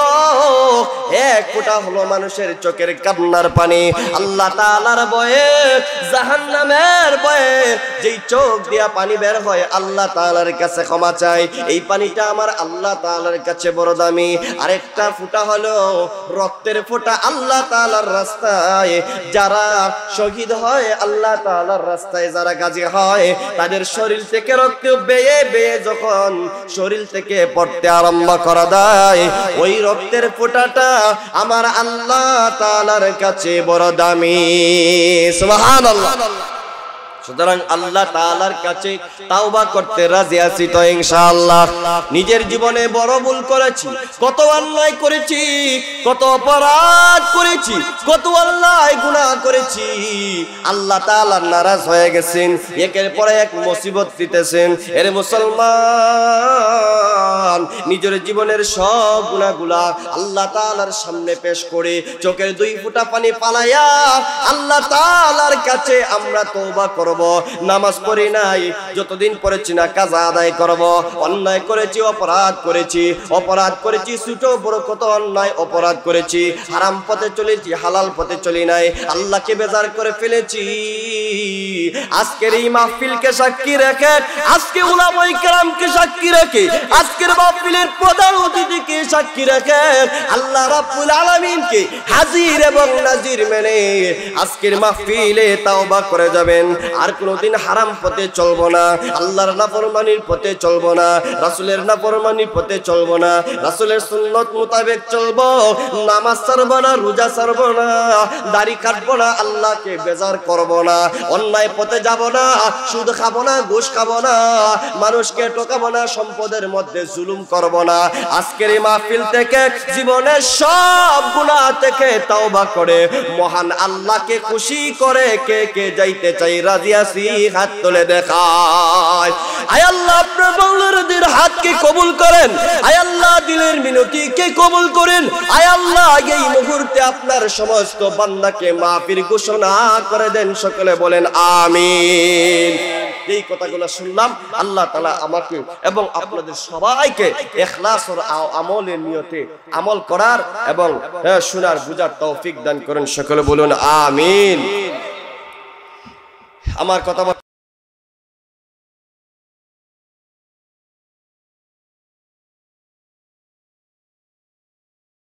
[SPEAKER 1] 1 ফোঁটা হলো মানুষের চোখের কান্নার পানি। আল্লাহ তাআলার ভয়ে, জাহান্নামের ভয়ে যেই চোখ দিয়া পানি বের হয়, আল্লাহ তাআলার কাছে ক্ষমা চাই, এই পানিটা আমার আল্লাহ তাআলার কাছে বড় দামি। আরেকটা ফোঁটা হলো রক্তের ফোঁটা। আল্লাহ তাআলার রাস্তায় যারা শহীদ হয়, আল্লাহ তাআলার রাস্তায় যারা গাজী হয়, তাদের শরীর থেকে রক্ত বেয়ে বেয়ে যখন শরীর থেকে পড়তে আরম্ভ করা দেয়, ওই রক্তের ফোঁটাটা আমার আল্লাহ তাআলার কাছে বড় দামি। সুবহানাল্লাহ। সুতরাং আল্লাহ তাআলার কাছে তাওবা করতে রাজি আছি তো ইনশাআল্লাহ। নিজের জীবনে বড় ভুল করেছি, কত অন্যায় করেছি, কত অপরাধ করেছি, কত অন্যায় গুনাহ করেছি, আল্লাহ তাআলা নারাজ হয়ে গেছেন, একের পর এক মুসিবত দিতেছেন। এর মুসলমান, নিজের জীবনের সব গুনাহগুলা আল্লাহ তাআলার সামনে পেশ করে চোখের 2 ফোঁটা পানি পালায়া আল্লাহ তাআলার কাছে আমরা তওবা করব। নামাজ পড়ি নাই, যতদিন পড়েছি না কাজা আদায় করব। অন্যায় করেছি, অপরাধ করেছি, ছোট বড় কত অন্যায় অপরাধ করেছি, হারাম পথে চলেছি, হালাল পথে চলি নাই, আল্লাহকে বেজার করে ফেলেছি। আজকের এই মাহফিলকে সাক্ষী রেখে, আজকে উলামায়ে কেরামকে সাক্ষী রেখে, আজকের মাহফিলের প্রধান অতিথিকে সাক্ষী রেখে আল্লাহ রাব্বুল আলামিনকে হাজির এবং নাজির মেনে আজকের মাহফিলে তাওবা করে যাবেন। আর কোনদিন হারাম পথে চলবো না, আল্লাহর নাফরমানির পথে চলবো না, রাসূলের নাফরমানির পথে চলবো না, রাসূলের সুন্নাত মোতাবেক চলবো, নামাজ ছাড়বো না, রোজা ছাড়বো না, দাড়ি কাটবো না, আল্লাহকে বেজার করবো না, অন্যায় পথে যাবো না, সুদ খাবো না, ঘুষ খাবো না, মানুষকে ঠকাবো না, সম্পদের মধ্যে জুলুম করবো না। আজকের এই মাহফিল থেকে জীবনের সব গুনাহ থেকে তাওবা করে মহান আল্লাহকে খুশি করে কে কে যাইতে চাই রাজি আছি? হাত তুলে দেখায়। আয় আল্লাহ, আপনার বান্দাদের হাতকে কবুল করেন। আয় আল্লাহ, দিলের মিনতিকে কবুল করেন। আয় আল্লাহ, এই মুহূর্তে আপনার সমস্ত বান্দাকে মাফির ঘোষণা করে দেন। সকলে বলেন আমিন। এই কথাগুলো শুনলাম, আল্লাহ তাআলা আমাকে এবং আপনাদের সবাইকে ইখলাস ও আমলের নিয়তে আমল করার এবং শোনার বুঝার তৌফিক দান করেন। সকলে বলুন আমিন। আমার কথা